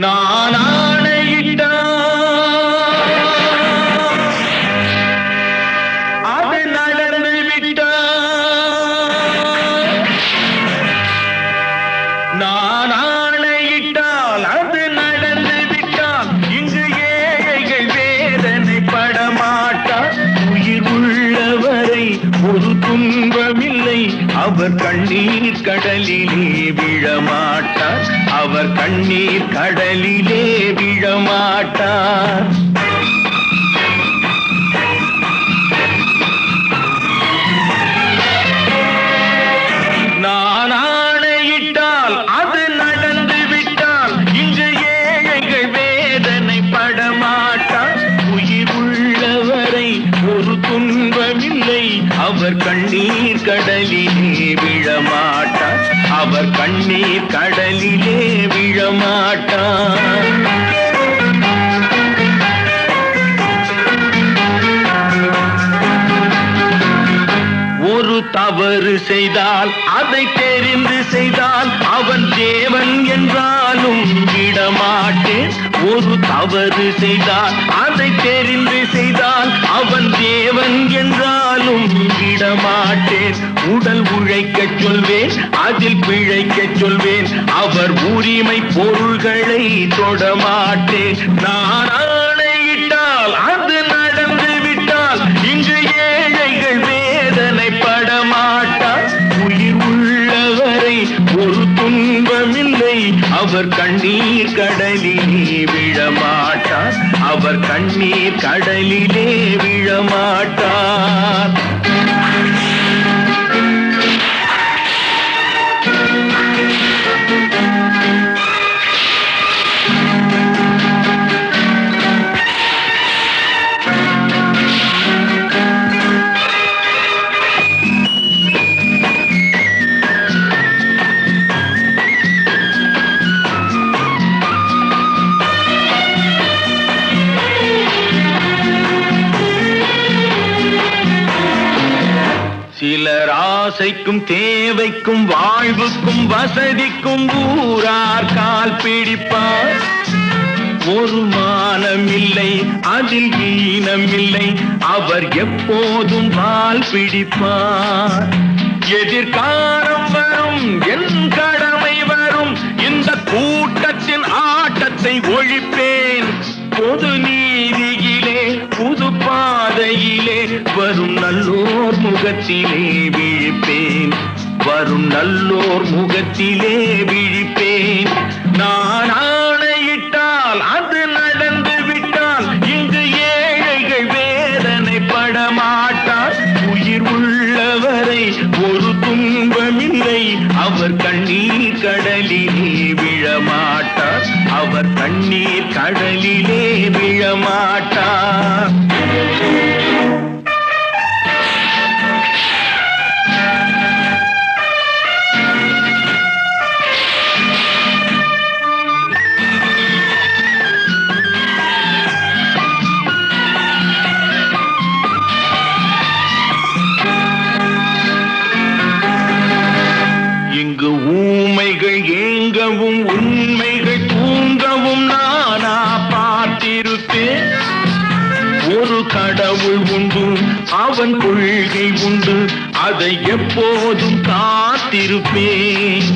நான் ஆணையிட்டா அது நடந்து விட்டா. நான் ஆணையிட்டால் அது நடந்து விட்டால் இங்கு ஏழைகள் வேதனை படமாட்டார். உயிர் உள்ளவரை ஒரு துன்பமில்லை, அவர் கண்ணீர் கடலிலே விழமாட்டார். அவர் கண்ணீர் கடலிலே விழமாட்டார். நான் ஆணையிட்டால் அது நடந்து விட்டால் இங்கு ஏழைகள் வேதனை படமாட்டார். உயிர் உள்ளவரை ஒரு துன்பமில்லை, அவர் கண்ணீர் கடலிலே விழமாட்டார். அவர் கண்ணீர் கடலிலே விழமாட்டார். ஒரு தவறு செய்தால் அதை தெரிந்து செய்தால் அவன் தேவன் என்றாலும் விடமாட்டேன். ஒரு தவறு செய்தால் அதை தெரிந்து செய்தால் அவன் தேவன் என்றாலும் விடமாட்டேன். உடல் உழைக்கச் சொல்வேன், அதில் பிழைக்கச் சொல்வேன், அவர் உரிமை பொருள்களை தொடமாட்டேன். நான் ஆணையிட்டால் அது நடந்து விட்டால் இங்கு ஏழைகள் வேதனை படமாட்டார். உயிர் உள்ளவரை ஒரு துன்பமில்லை, அவர் கண்ணீர் கடலிலே விழமாட்டார். அவர் கண்ணீர் கடலிலே விழமாட்டார். சிலர் ஆசைக்கும் தேவைக்கும் வாழ்வுக்கும் வசதிக்கும் ஊரார் கால் பிடிப்பார். ஒரு மானமில்லை, அதில் ஈனமில்லை, அவர் எப்போதும் வால் பிடிப்பார். எதிர்காலம் வரும், என் கடமை வரும், இந்த கூட்டத்தின் ஆட்டத்தை ஒழிப்பேன். பொது நீதியிலே புது பாதையிலே வரும் நல்லோர் முகத்திலே விழிப்பேன். வரும் நல்லோர் முகத்திலே விழிப்பேன். நான் ஆணையிட்டால் அது நடந்து விட்டால் இங்கு ஏழைகள் வேதனை படமாட்டார். உயிர் உள்ளவரை ஒரு துன்பமில்லை, அவர் கண்ணீர் கடலிலே விழமாட்டார். அவர் கண்ணீர் கடலிலே விழமாட்டார். இங்கு ஊமைகள் ஏங்கவும் உண்மைகள் தூங்கவும் நானா பார்த்திருப்பேன். ஒரு கடவுள் உண்டு, அவன் கொள்கை உண்டு, அதை எப்போதும் காத்திருப்பேன்.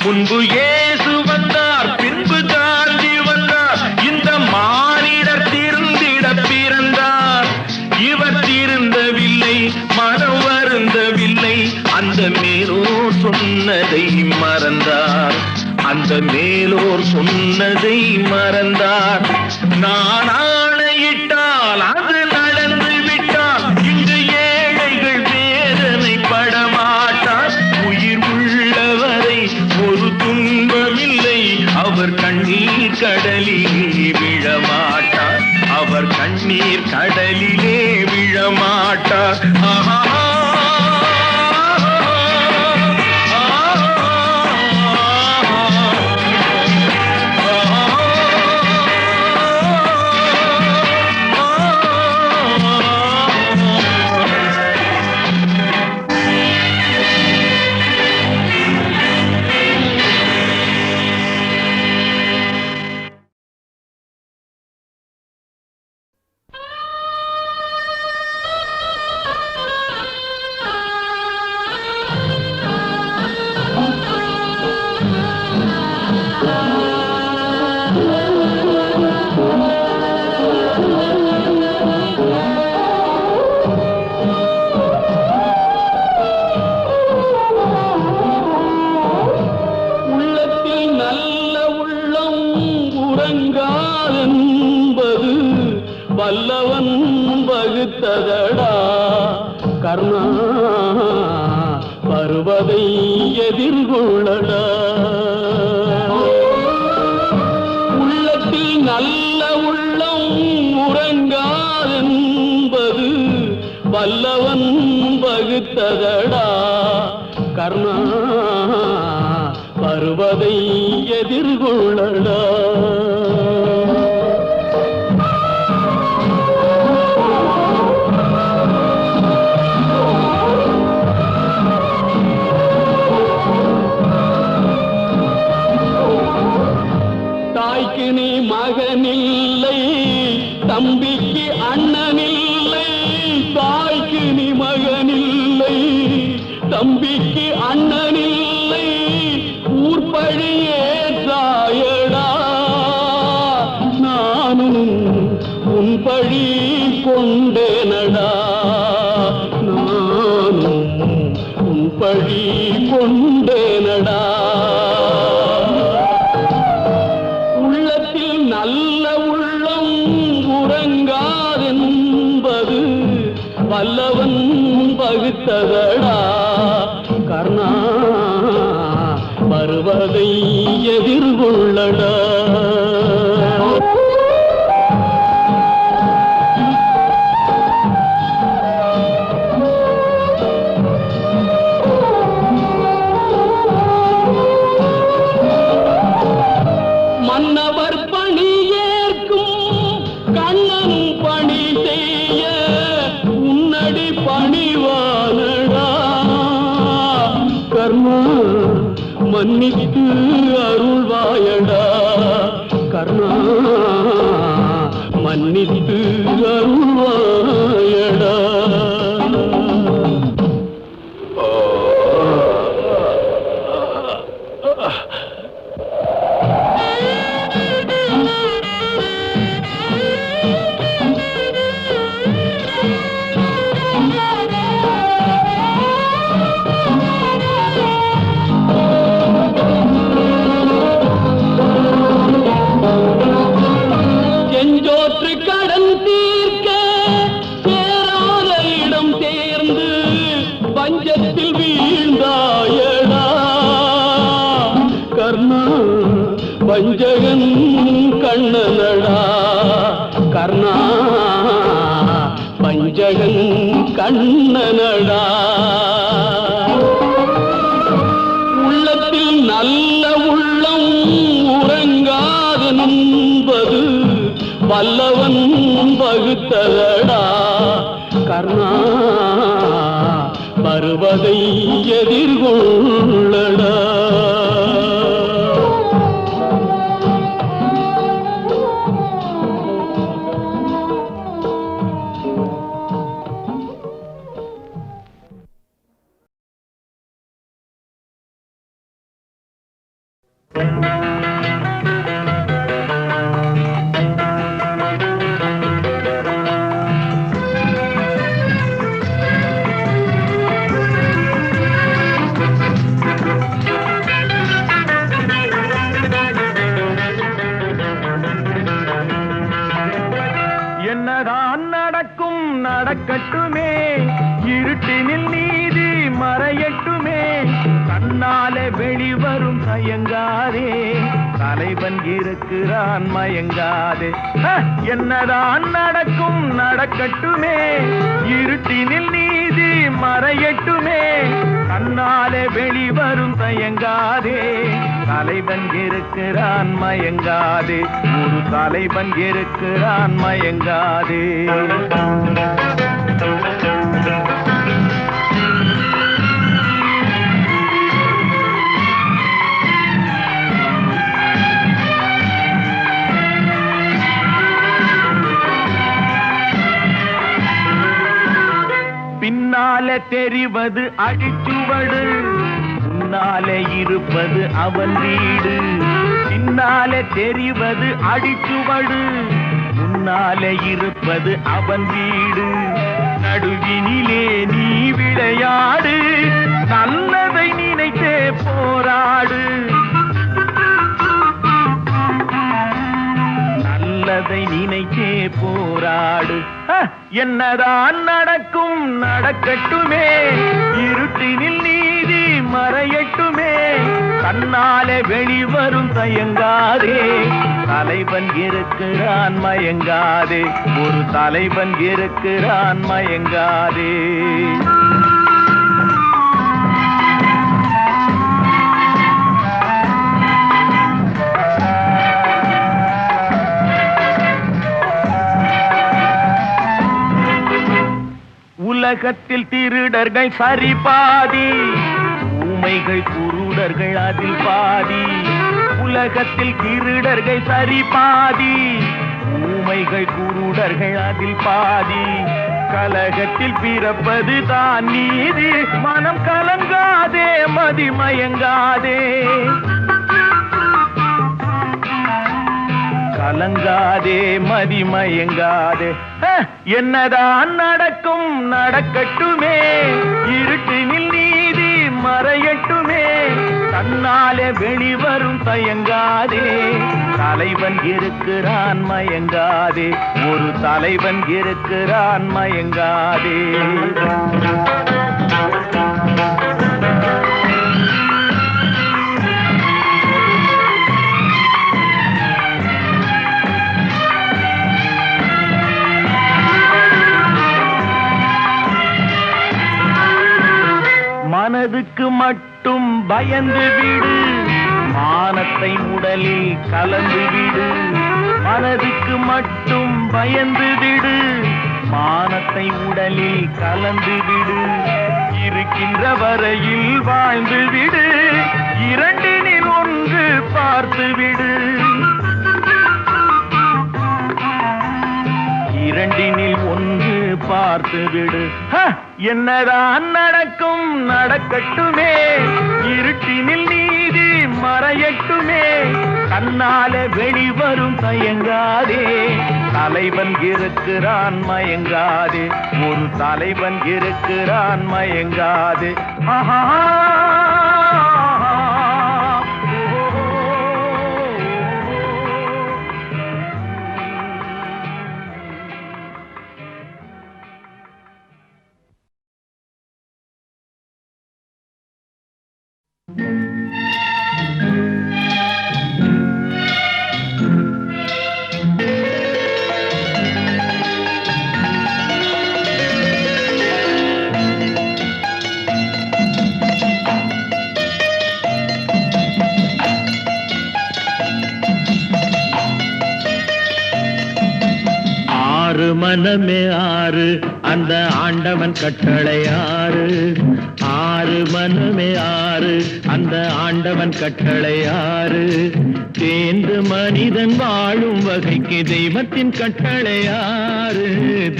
முன்பு இயேசு வந்தார், பின்பு காந்தி வந்தார், இந்த மானிடர் திருந்திட பிறந்தார். இவர் திருந்தவில்லை, மனம் வருந்தவில்லை, அந்த மேலோர் சொன்னதை மறந்தார். அந்த மேலோர் சொன்னதை மறந்தார். நான் ஆணையிட்டால் அது நடந்து விட்டால் இங்கு ஏழைகள் வேதனை படமாட்டார். உயிர் உள்ளவரை ஒரு துன்பமில்லை, அவர் கண்ணீர் கடலிலே விழமாட்டார். அவர் கண்ணீர் கடலிலே விழமாட்டார். ஆஹா. உறங்காதென்பது வல்லவன் வகுத்ததடா கர்ணா வருவதை எதிர்கொள்ளடா உள்ளத்தில் நல்ல உள்ளம் உறங்காதென்பது வல்லவன் வகுத்ததடா கர்ணா வருவதை எதிர்கொள்ளடா தாய்க்கு நீ மகனில்லை தம்பிக்கு அண்ணனில்லை தாய்க்கு நீ மகனில்லை தம்பிக்கு அண்ணனில்லை ஊர்பழியே தாயடா நானும் உன் பழி கொண்டேனடா நானும் உன் பழி கொண்டேனடா உள்ளத்தில் நல்ல உள்ளம் உறங்காதென்பது வல்லவன் வகுத்ததடா கர்ணா வருவதை எதிர்கொள்ளடா மன்னவர் பணி ஏற்கும் கண்ணன் பணி செய்ய உன்னடி பணிவானடா கர்ணா மன்னித்து அருள்வாயடா கர்ணா மன்னித்து அருள்வாயடா செஞ்சோற்று கடன் தீர்க்க சேராத இடம் சேர்ந்து பஞ்சத்தில் வீழ்ந்தாயடா கர்ணா வஞ்சகன் கண்ணனடா கர்ணா வஞ்சகன் கண்ணனடா உள்ளத்தில் நல்ல உள்ளம் உறங்காதென்பது வல்லவன் வகுத்ததடா கர்ணா வருவதை எதிர்கொள்ளடா என்னதான் நடக்கும் நடக்கட்டுமே இருட்டினில் நீதி மறையட்டுமே கண்ணாலே வெளிவரும் தயங்காதே தலைவன் இருக்கிறான் மயங்காதே என்னதான் நடக்கும் நடக்கட்டுமே இருட்டினில் நீதி மறையட்டுமே கண்ணாலே வெளிவரும் தயங்காதே தலைவன் இருக்கிறான் மயங்காதே ஒரு தலைவன் இருக்கிறான் மயங்காதே பின்னாலே தெரிவது அடிச்சுவடு முன்னாலே இருப்பது அவன் வீடு பின்னாலே தெரிவது அடிச்சுவடு முன்னாலே இருப்பது அவன் வீடு நடுவினிலே நீ விளையாடு நல்லதை நினைத்தே போராடு அதை நினைச்சே போராடு. என்னதான் நடக்கும் நடக்கட்டுமே, இருட்டினில் நீதி மறையட்டுமே, தன்னாலே வெளிவரும் தயங்காதே, தலைவன் இருக்கிறான் மயங்காதே, ஒரு தலைவன் இருக்கிறான் மயங்காதே. உலகத்தில் திருடர்கள் சரி பாதி, ஊமைகள் குருடர்கள் அதில் பாதி. உலகத்தில் திருடர்கள் சரி பாதி, ஊமைகள் குருடர்கள் அதில் பாதி. கலகத்தில் பிறப்பது தான் நீதி, மனம் கலங்காதே மதிமயங்காதே, கலங்காதே மதிமயங்காதே. என்னதான் நடக்கும் நடக்கட்டுமே, இருட்டினில் நீதி மறையட்டுமே, தன்னாலே வெளிவரும் தயங்காதே, தலைவன் இருக்கிறான் மயங்காதே, ஒரு தலைவன் இருக்கிறான் மயங்காதே. மனதுக்கு மட்டும் பயந்து விடு, மானத்தை உடலில் கலந்து விடு. மனதுக்கு மட்டும் பயந்து விடு, மானத்தை உடலில் கலந்து விடு. இருக்கின்ற வரையில் வாழ்ந்து விடு, இரண்டினில் ஒன்று பார்த்து விடு, இரண்டினில் ஒன்று பார்த்து விடு. என்னதான் நடக்கும் நடக்கட்டுமே, இருட்டினில் நீதி மறையட்டுமே, தன்னாலே வெளிவரும் தயங்காதே, தலைவன் இருக்கிறான் மயங்காதே, ஒரு தலைவன் இருக்கிறான் மயங்காதே. ஆஹா மனமே ஆறு, அந்த ஆண்டவன் கட்டளை ஆறு. ஆறு மனமே ஆறு, அந்த ஆண்டவன் கட்டளை ஆறு. தேர்ந்து மனிதன் வாழும் வகைக்கு தெய்வத்தின் கட்டளை ஆறு,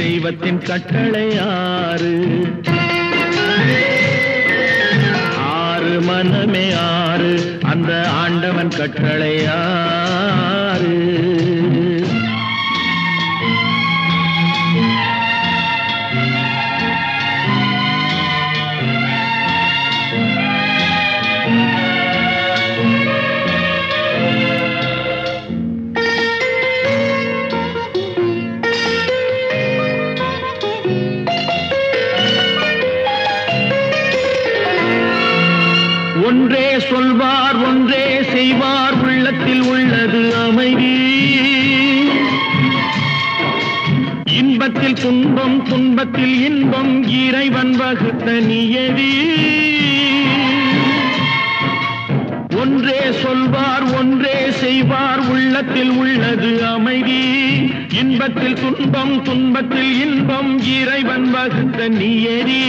தெய்வத்தின் கட்டளை ஆறு. ஆறு மனமே ஆறு, அந்த ஆண்டவன் கட்டளை ஆறு. ஒன்றே சொல்வார் ஒன்றே செய்வார், உள்ளத்தில் உள்ளது அமைதி. இன்பத்தில் துன்பம் துன்பத்தில் இன்பம், இறைவன் வகுத்த நியதி. ஒன்றே சொல்வார் ஒன்றே செய்வார், உள்ளத்தில் உள்ளது அமைதி. இன்பத்தில் துன்பம் துன்பத்தில் இன்பம், இறைவன் வகுத்த நியதி.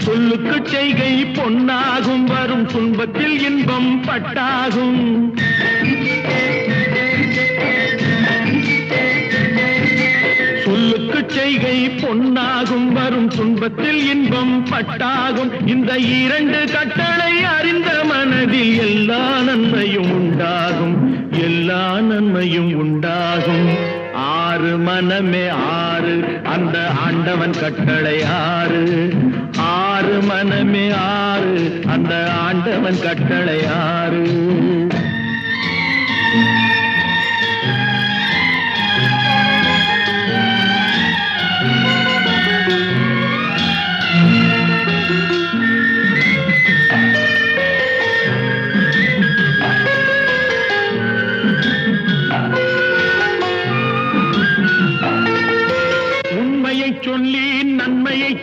சொல்லுக்கு செய்கை பொன்னாகும், வரும் துன்பத்தில் இன்பம் பட்டாகும். சொல்லுக்கு செய்கை பொன்னாகும், வரும் துன்பத்தில் இன்பம் பட்டாகும். இந்த இரண்டு கட்டளை அறிந்த மனதில் எல்லா நன்மையும் உண்டாகும், எல்லா நன்மையும் உண்டாகும். ஆறு மனமே ஆறு, அந்த ஆண்டவன் கட்டளை ஆறு. ஆறு மனமே ஆறு, அந்த ஆண்டவன் கட்டளை ஆறு.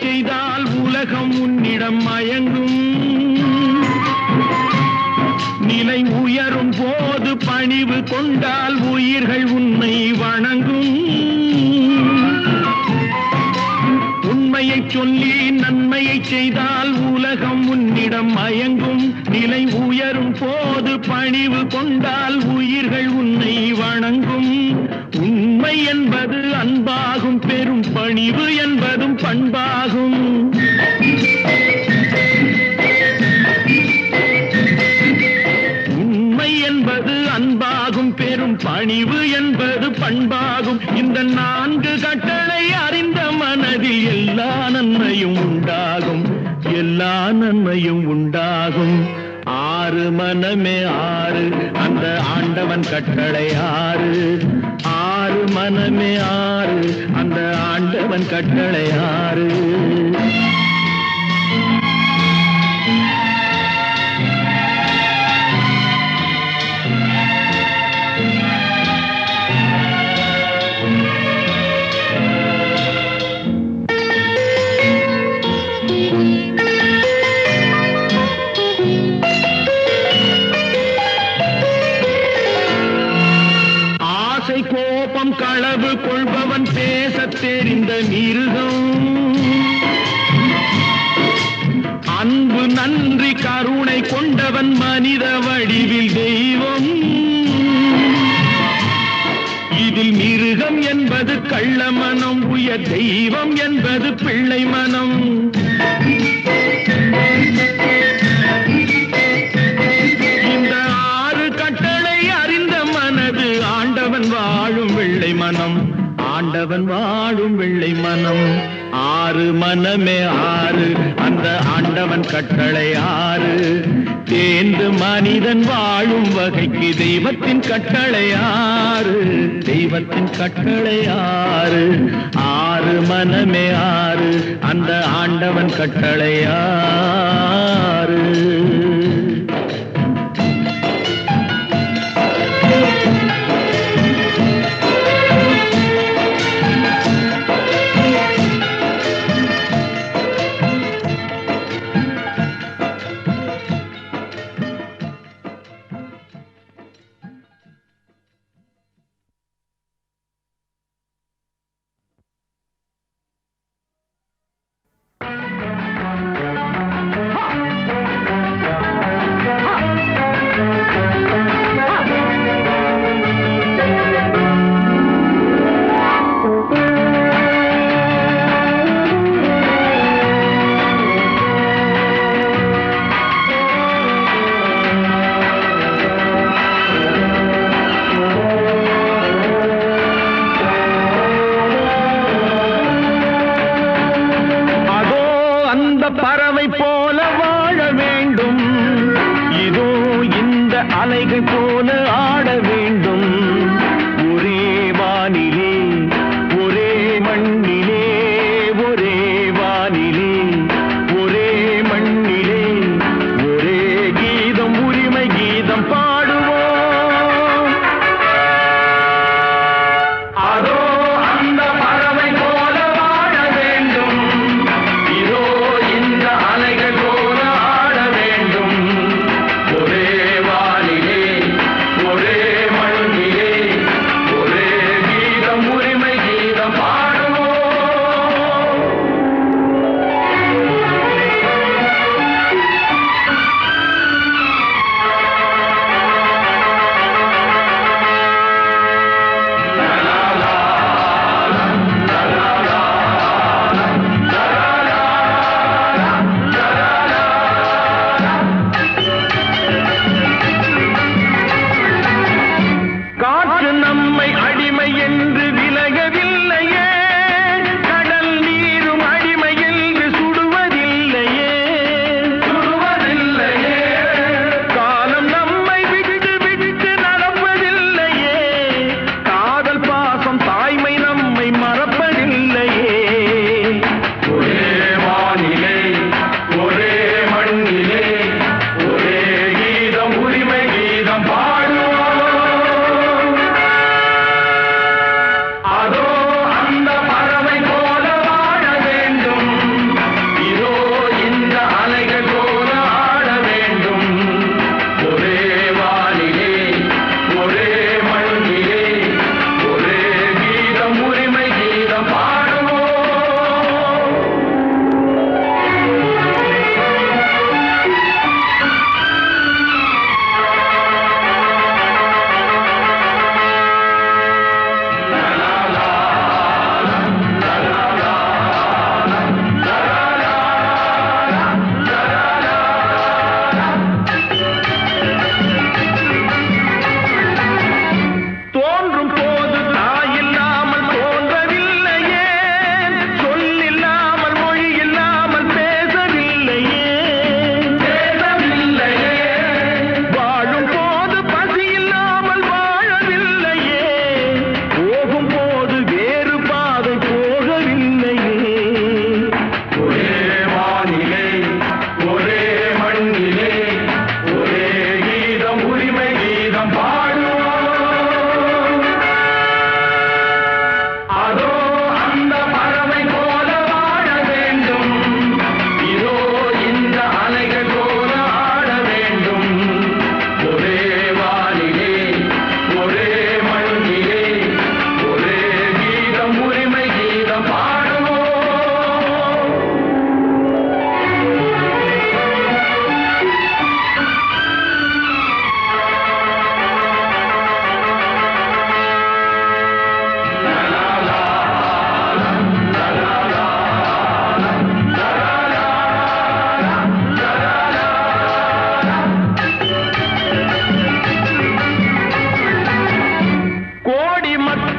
செய்தால் உலகம் உன்னிடம் மயங்கும். நிலை உயரும் போது பணிவு கொண்டால் உயிர்கள் உன்னை வணங்கும். உண்மையை சொல்லி நன்மையை செய்தால் உலகம் உன்னிடம் மயங்கும். நிலை உயரும் போது பணிவு கொண்டால் உயிர்கள் உன்னை வணங்கும். உண்மை என்பது அன்பாகும், பெரும் பணிவு என்பதும் பண்பாகும். உண்மை என்பது அன்பாகும், பெரும் பணிவு என்பது பண்பாகும். இந்த 4 கட்டளை அறிந்த மனதில் எல்லா நன்மையும் உண்டாகும், எல்லா நன்மையும் உண்டாகும். 6 மனமே 6 அந்த ஆண்டவன் கட்டளை 6. 6 மனமே 6 அந்த ஆண்டவன் கட்டளை 6. கோபம் களவு கொள்பவன் பேசத் தெரிந்த மிருகம். அன்பு நன்றி கருணை கொண்டவன் மனித வடிவில் தெய்வம். இதில் மிருகம் என்பது கள்ள மனம், உயர் தெய்வம் என்பது பிள்ளை மனம். இந்த 6 கட்டளை அறிந்த மனது ஆண்டவன் வாழும் வெள்ளை மனம், ஆண்டவன் வாழும் வெள்ளை மனம். 6 மனமே 6 அந்த ஆண்டவன் கட்டளை 6. தேர்ந்து மனிதன் வாழும் வகைக்கு தெய்வத்தின் கட்டளை 6, தெய்வத்தின் கட்டளை 6. 6 மனமே 6 அந்த ஆண்டவன் கட்டளை 6.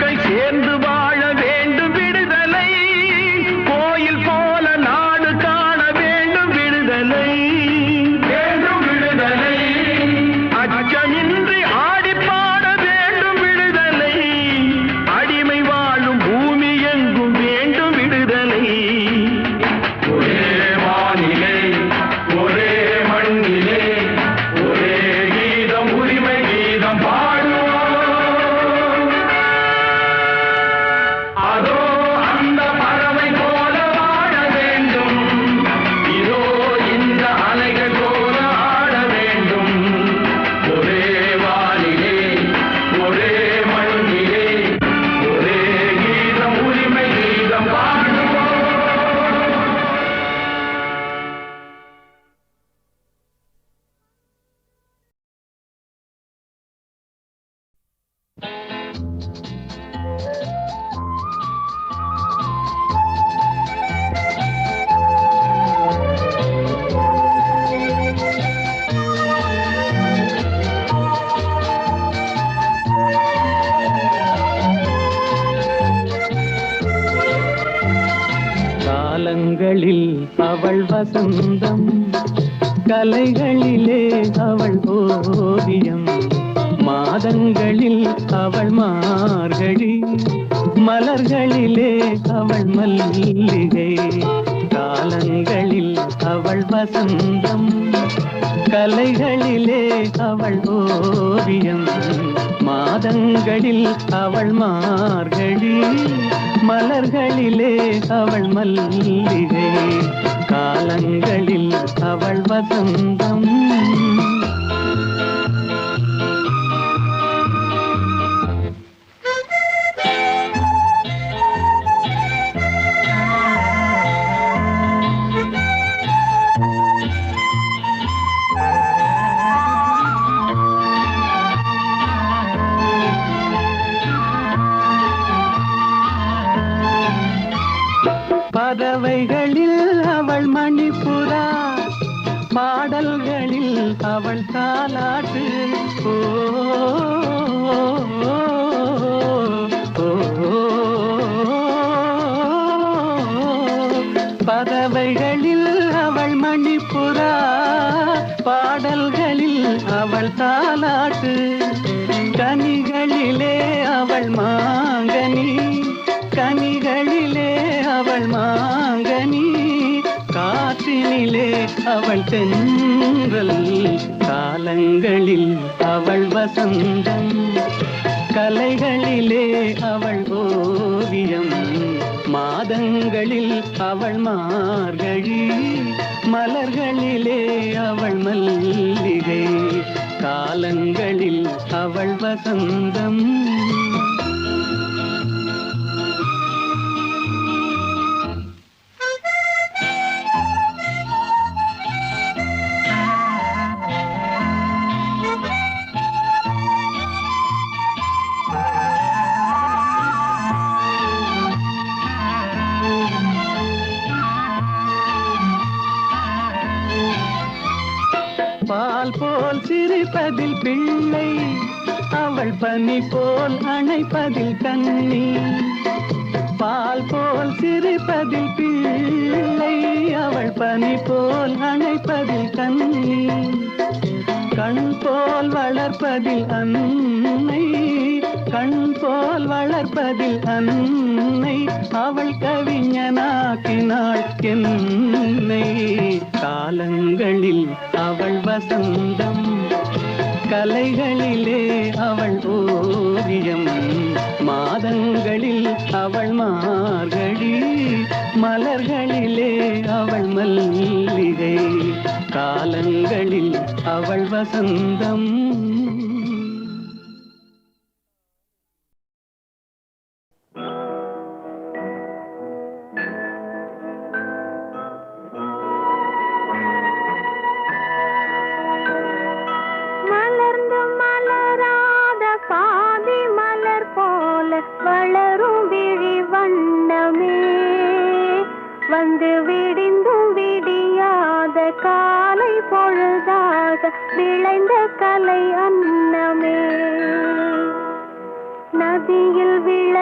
வாழ்க்கை சேர்ந்து வாழ வேண்டும் விடுதலை, கோயில் போல நாடு காண வேண்டும் விடுதலை, வேண்டும் விடுதலை, அச்சமின்றி ஆடி பாட வேண்டும் விடுதலை, அடிமை வாழும் பூமி எங்கும் வேண்டும் விடுதலை. ஒரே வானிலே ஒரே மண்ணிலே ஒரே கீதம் உரிமை கீதம் பாடுவோம். அதோ அந்த பறவை போல வாழ வேண்டும், இதோ இந்த அலைகள் போல ஆட வேண்டும். ஒரே வானிலே ஒரே மண்ணிலே ஒரே கீதம் உரிமை கீதம் பாடுவோம். காலங்களில் அவள் வசந்தம், கலைகளிலே அவள் ஓவியம், மாதங்களில் அவள் மார்கழி, மலர்களிலே அவள் மல்லிகை. காலங்களில் அவள் வசந்தம், கலைகளிலே அவள் ஓவியம், மாதங்களில் அவள் மார்கழி, மலர்களிலே அவள் மல்லிகை. காலங்களில் அவள் வசந்தம். பறவைகளில் அவள் மணிப்புறா, பாடல்களில் அவள் தாலாட்டு. ஓ, ஓ, ஓ, பறவைகளில் அவள் மணிப்புறா, பாடல்களில் அவள் தாலாட்டு. கனிகளிலே அவள் மாங்கனி, கனிகளிலே அவள் மாங்கனி, காற்றினிலே அவள் தென்றல். காலங்களில் அவள் வசந்தம், கலைகளிலே அவள் ஓவியம், மாதங்களில் அவள் மார்கழி, மலர்களிலே அவள் மல்லிகை. காலங்களில் அவள் வசந்தம். பால் போல் சிரிப்பதில் பிள்ளை, அவள் பனி போல் அணைப்பதில் கண்ணி. பால் போல் சிரிப்பதில் பிள்ளை, அவள் பனி போல் அணைப்பதில் கண்ணி. கண் போல் வளர்ப்பதில் அன்னை, கண் போல் வளர்ப்பதில் அன்னை, அவள் கவிஞனாக்கினாள் என்னை. காலங்களில் அவள் வசந்தம், கலைகளிலே அவள் ஓவியம், மாதங்களில் அவள் மார்கழி, மலர்களிலே அவள் மல்லிகை. காலங்களில் அவள் வசந்தம். வளரும் விழி வண்ணமே, வந்து விடிந்தும் விடியாத காலை பொழுதாக விளைந்த கலை அன்னமே. நதியில் விள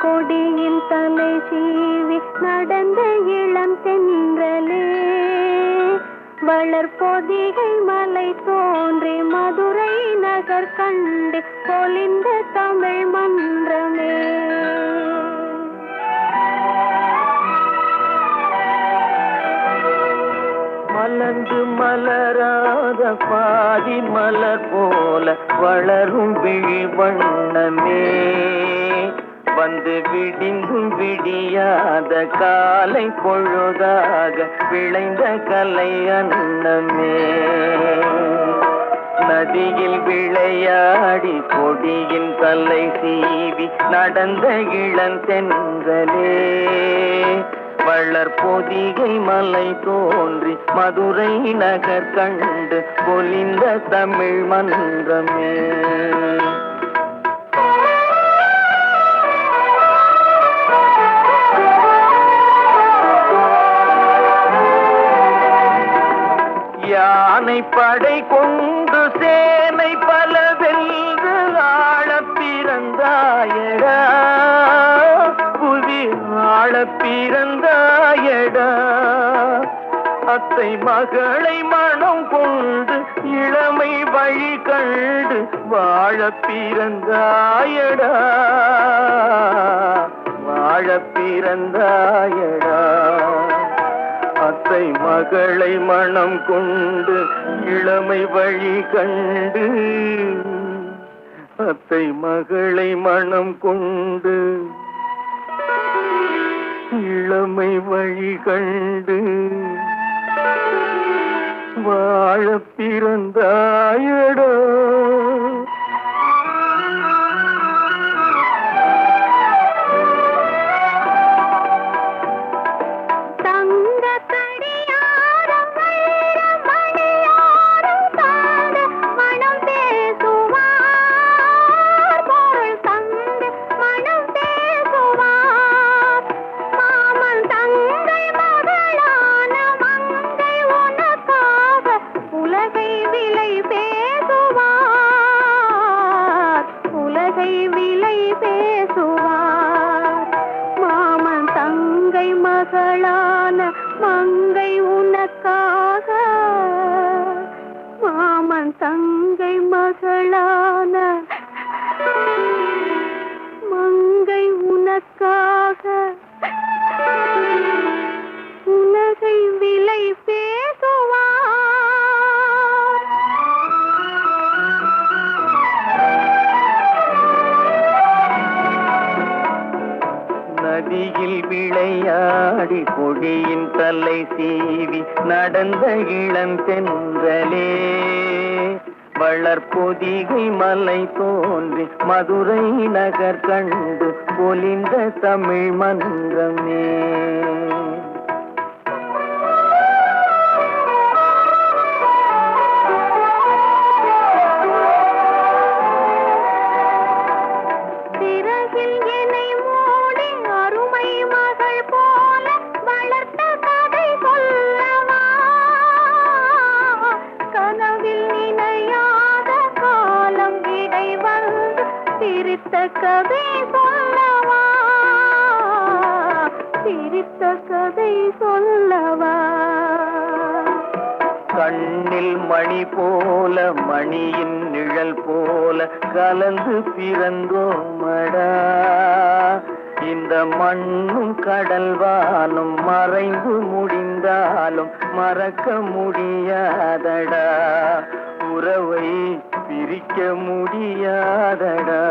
கொடியின் தலை சீவி நடந்த இளம் தென்றலே வளர்பொதிகை மலை தோன்றி மதுரை நகர் கண்டு பொலிந்த தமிழ் மன்றமே. மலர்ந்து மலராத பாதி மலர் போல வளரும் விழி வண்ணமே வந்து விடிந்தும் விடியாத காலை பொழுதாக விளைந்த கலை அன்னமே. நதியில் விளையாடி கொடியின் தலை சீவி நடந்த இளந்தென்றலே வளர்பொதிகை மலை தோன்றி மதுரை நகர் கண்டு பொலிந்த தமிழ் மன்றமே. யானை படை கொண்டு சேனை பல வென்று ஆள பிறந்தாயடா புவி ஆள பிறந்தாயடா. அத்தை மகளை மனம் கொண்டு இளமை வழி கண்டு வாழ பிறந்தாயடா வாழ பிறந்தாயடா. அத்தை மகளை மனம் கொண்டு இளமை வழி கண்டு அத்தை மகளை மனம் கொண்டு இளமை வழி கண்டு வாழ பிறந்தாயடா. மங்கை உனக்காக மாமன் தங்கை மகளான மங்கை உனக்காக உலகை விலை பேசுவார். நதியில் விளையாடி கொடியின் தலை சீவி நடந்த இளந்தென்றலே வளர்பொதிகை மலை தோன்றி மதுரை நகர் கண்டு பொலிந்த தமிழ் மன்றமே. கதை சொல்லவா சிரித்த கதை சொல்லவா. கண்ணில் மணி போல மணியின் நிழல் போல கலந்து பிறந்தோமடா. இந்த மண்ணும் கடல்வானும் மறைந்து முடிந்தாலும் மறக்க முடியாதடா. உறவை பிரிக்க முடியாதடா.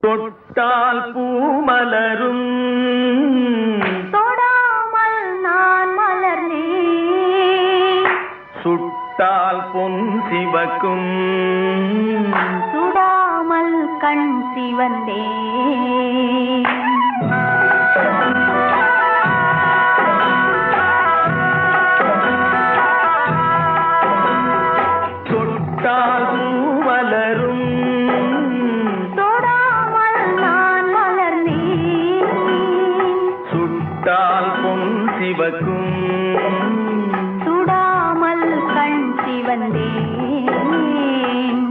தொட்டால் பூமலரும் தொடாமல் நான் மலர்ந்தேன். சுட்டால் பொன் சிவக்கும் சுடாமல் கண் சிவந்தேன்.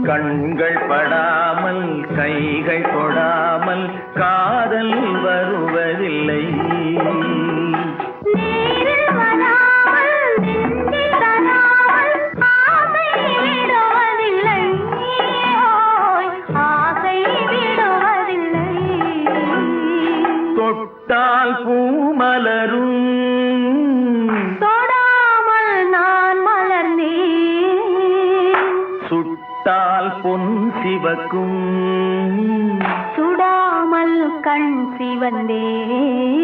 கண்கள் படாமல் கைகள் தொடாமல் காதல் வருவதில்லை. நேரில் வராமல் நெஞ்சில் தராமல் ஆசை விடுவதில்லை. ஓய், ஆசை விடுவதில்லை. தொட்டால் பூ மலரும், தொடாமல் நான் மலர்ந்தேன். சுட்டால் பொன் சிவக்கும், சுடாமல் கண் சிவந்தேன்.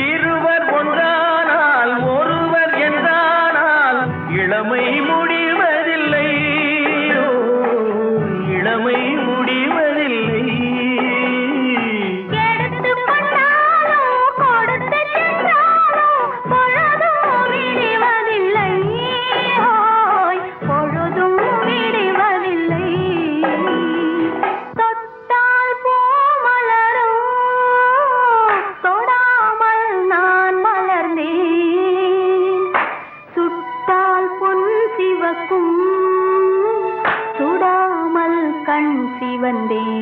இருவர் ஒன்றானால் ஒருவர் என்றானால் இளமை முடிவதில்லை. ஓ, இளமை முடிவதில்லை. எடுத்துக் கொண்டாலும் கொடுத்து சென்றாலும் பொழுதும் விடுவதில்லை. ஓய், பொழுதும் விடுவதில்லை. தொட்டால் பூ மலரும், தொடாமல் நான் மலர்ந்தேன். சுட்டால் பொன் சிவக்கும், சுடாமல் கண் சிவந்தேன்.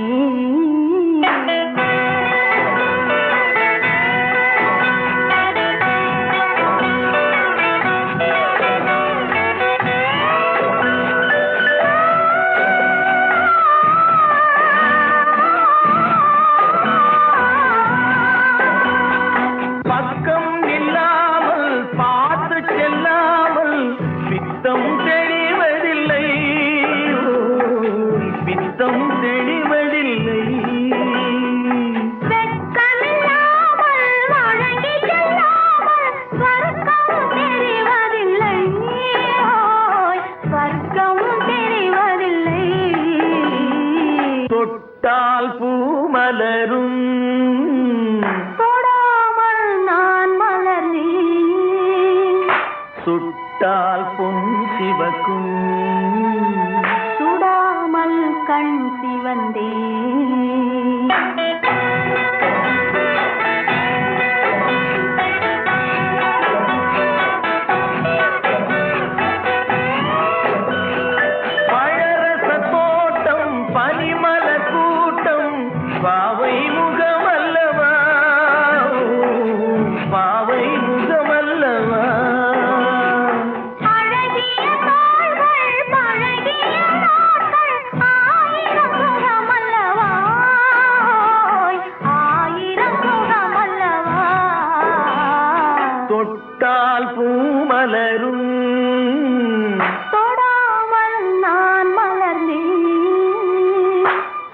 பக்கம் இல்லாமல் பார்த்து செல்லாமல் பித்தம் தெளிவதில்லை. ஓ, பித்தம் தெளிவதில்லை. வெட்கமில்லாமல் வழங்கி செல்லாமல் ஸ்வர்க்கம் தெரிவதில்லை. ஓய், ஸ்வர்க்கம் தெரிவதில்லை. தொட்டால் பூ மலரும், தொடாமல் நான் மலர்ந்தேன். சுட்டால் பொன் சிவக்கும், சுடாமல் கண் சிவந்தேன். பழரச தோட்டம் பனிமல கூட்டம் பாவை முகமல்லவா. ஓ, பாவை முகமல்லவா. அழகிய தாள்கள் பழகிய நாட்கள் ஆயிரம் முகமல்லவா. ஓய், ஆயிரம் முகமல்லவா. தொட்டால் பூ மலரும், தொடாமல் நான் மலர்ந்தேன்.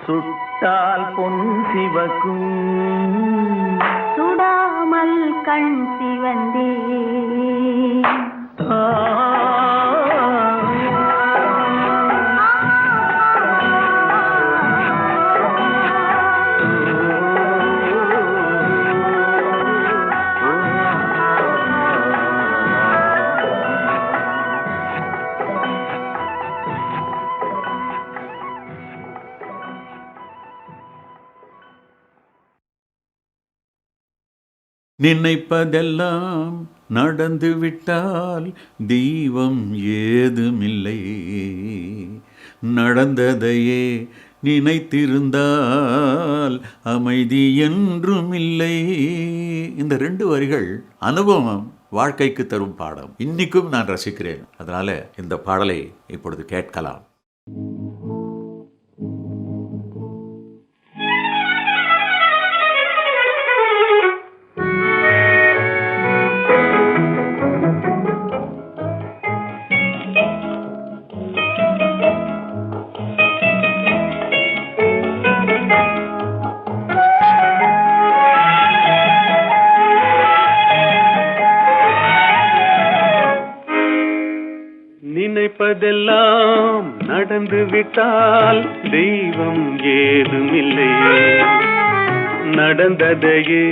சுட்டால் பொன் சிவக்கும், சுடாமல் கண் சிவந்தேன். ஆ. நினைப்பதெல்லாம் நடந்துவிட்டால் தெய்வம் ஏதுமில்லை, நடந்ததையே நினைத்திருந்தால் அமைதி என்றுமில்லை. இந்த 2 வரிகள் அனுபவம் வாழ்க்கைக்கு தரும் பாடம். இன்னைக்கும் நான் ரசிக்கிறேன். அதனால இந்த பாடலை இப்பொழுது கேட்கலாம். நினைப்பதெல்லாம் நடந்து விட்டால் தெய்வம் ஏதுமில்லை. நடந்ததையே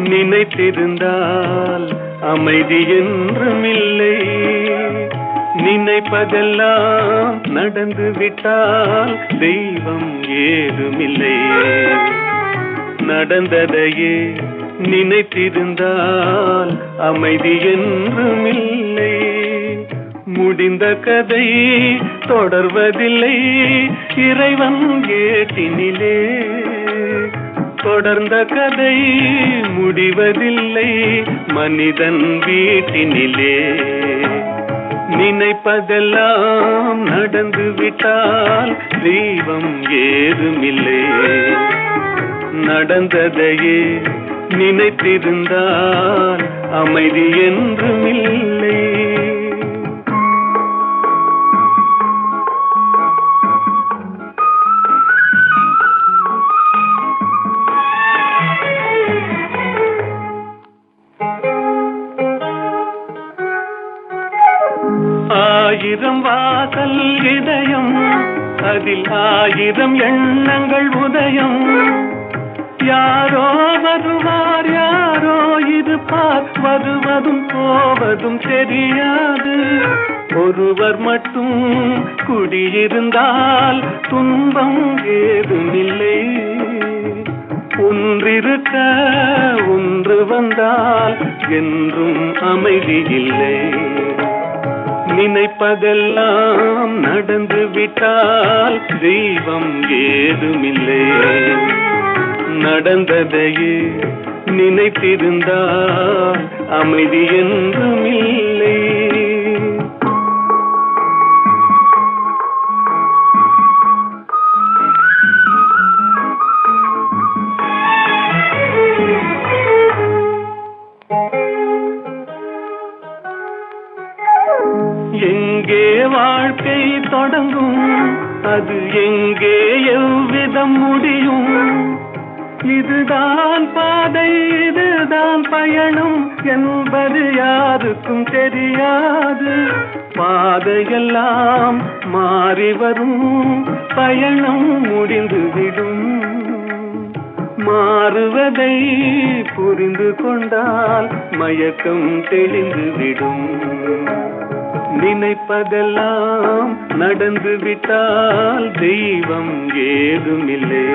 நினைத்திருந்தால் அமைதி என்றுமில்லை. நினைப்பதெல்லாம் நடந்து விட்டால் தெய்வம் ஏதுமில்லை. நடந்ததையே நினைத்திருந்தால் அமைதி என்றுமில்லை. முடிந்த கதை தொடர்வதில்லை இறைவன் ஏட்டினிலே. தொடர்ந்த கதை முடிவதில்லை மனிதன் வீட்டினிலே. நினைப்பதெல்லாம் நடந்து விட்டால் தெய்வம் ஏதுமில்லை. நடந்ததையே நினைத்திருந்தால் அமைதி என்றுமில்லை. ஆயிரம் வாசல் இதயம், அதில் ஆயிரம் எண்ணங்கள் உதயம். யாரோ வருவார் யாரோ இருப்பார், வருவதும் போவதும் தெரியாது. ஒருவர் மட்டும் குடியிருந்தால் துன்பம் ஏதுமில்லை. ஒன்றிருக்க ஒன்று வந்தால் என்றும் அமைதி இல்லை. நினைப்பதெல்லாம் நடந்து விட்டால் தெய்வம் ஏதுமில்லை. நடந்ததையே நினைத்திருந்தால் அமைதி என்றுமில்லை. எங்கே வாழ்க்கை தொடங்கும், அது எங்கே எவ்விதம் முடியும்? இதுதான் பாதை இதுதான் பயணம் என்பது யாருக்கும் தெரியாது. பாதையெல்லாம் மாறி வரும், பயணம் முடிந்துவிடும். மாறுவதை புரிந்து கொண்டால் மயக்கம் தெளிந்துவிடும். நினைப்பதெல்லாம் நடந்து விட்டால் தெய்வம் ஏதுமில்லை.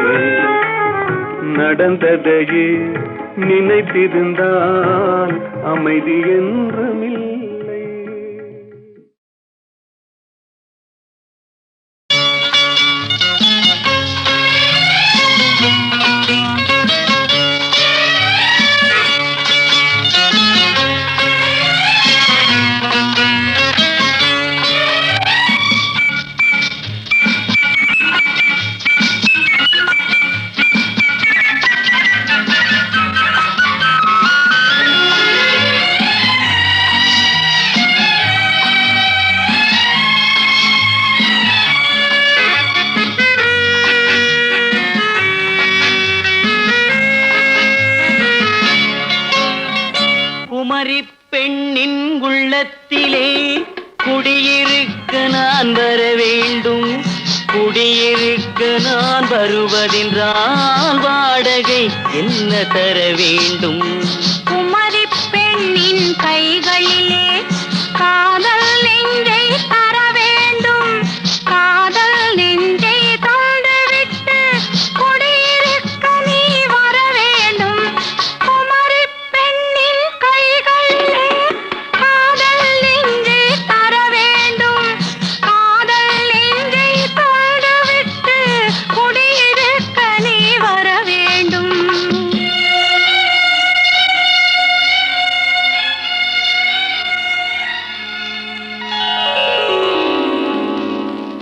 நடந்ததையே நினைத்திருந்தால் அமைதி என்றுமில்லை. குமரி பெண்ணின் உள்ளத்திலே குடியிருக்க நான் வர வேண்டும். குடியிருக்க நான் வருவதென்றால் வாடகை என்ன தர வேண்டும்? குமரி பெண்ணின் கைகளிலே காதல் நெஞ்சை தர வேண்டும். காதல் நெஞ்சை தந்துவிட்டு குடியிருக்க நீ வர வேண்டும். குமரி பெண்ணின் கைகளிலே காதல் நெஞ்சை தர வேண்டும். காதல் நெஞ்சை தந்துவிட்டு குடியிருக்க நீ வர வேண்டும்.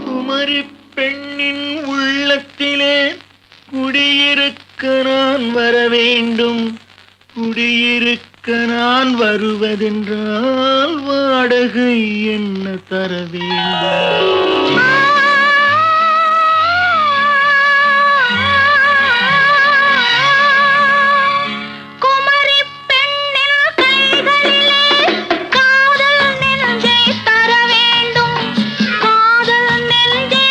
குமரி பெண்ணின் உள்ளத்திலே குடியிருக்க நான் வர வேண்டும். குடியிருக்க நான் வருவதென்றால் வாடகை என்ன தர வேண்டும்? குமரி பெண்ணின் கைகளிலே காதல் நெஞ்சை தர வேண்டும். காதல் நெஞ்சை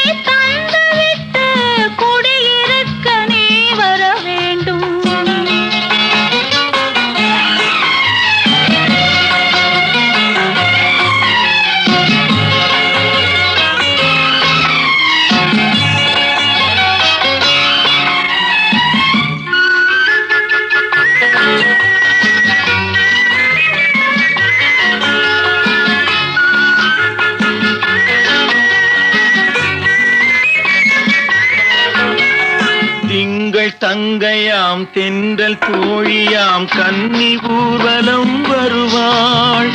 திங்கள் தங்கையாம் தென்றல் தோழியாம் கன்னி ஊர்வலம் வருவாள்.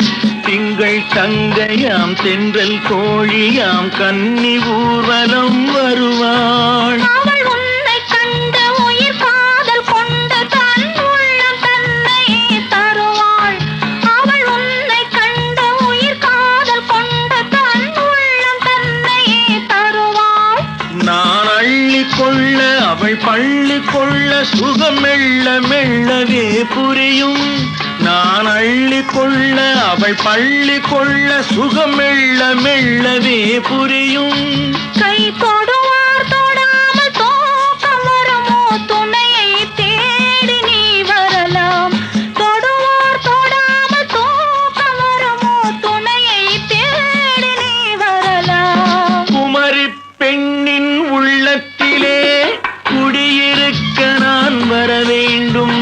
திங்கள் தங்கையாம் தென்றல் தோழியாம் கன்னி ஊர்வலம் வருவாள். அவள் உன்னை கண்டு உயிர் காதல் கொண்டு தன் உள்ளம் தன்னையே தருவாள். அவள் உன்னை கண்டு உயிர் காதல் கொண்டு தன் உள்ளம் தன்னையே தருவாள். நான் அள்ளி கொள்ள அவள் பள்ளி கொள்ள சுகம் மெல்ல மெல்லவே புரியும். நான் அள்ளி கொள்ள அவள் பள்ளி கொள்ள சுகம் மெல்ல மெல்லவே புரியும். கை தொடுவார் தொடாமல் தூக்கம் வருமோ துணையை தேடி நீ வரலாம். தொடுவார் தொடாமல் தூக்கம் வருமோ துணையை தேடி நீ வரலாம். குமரி பெண்ணின் உள்ளத்திலே குடியிருக்க நான் வர வேண்டும்.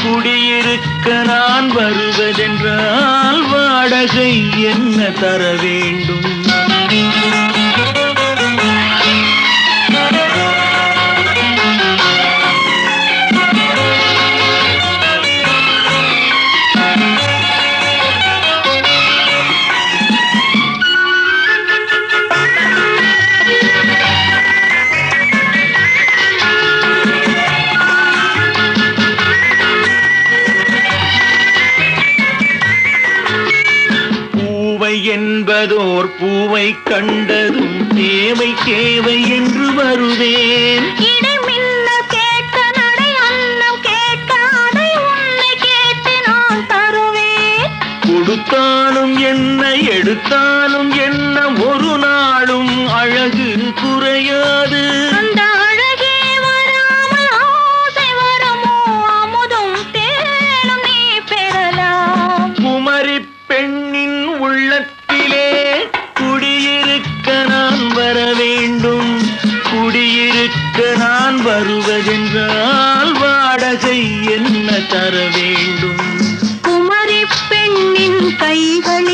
குடியிருக்க நான் வருவதென்றால் வாடகை என்ன தர வேண்டும்? என்பதோர் பூவை கண்டதும் தேவை தேவை என்று வருவேன். இடைமின்ன கேட்க நடை அன்னம் கேட்க அதை உன்னை கேட்டு நான் தருவேன். கொடுத்தாலும் என்ன எடுத்தாலும் என்ன ஒரு நாளும் அழகு குறையாது. அந்த அழகே வராமல் ஆசை வருமோ அமுதும் தேனும் நீ பெறலாம். குமரி பெண்ணின் உள்ளத்திலே குடியிருக்க நான் வர வேண்டும். குடியிருக்க நான் வருவதென்றால் வாடகை என்ன தர வேண்டும்? குமரி பெண்ணின் கைகள்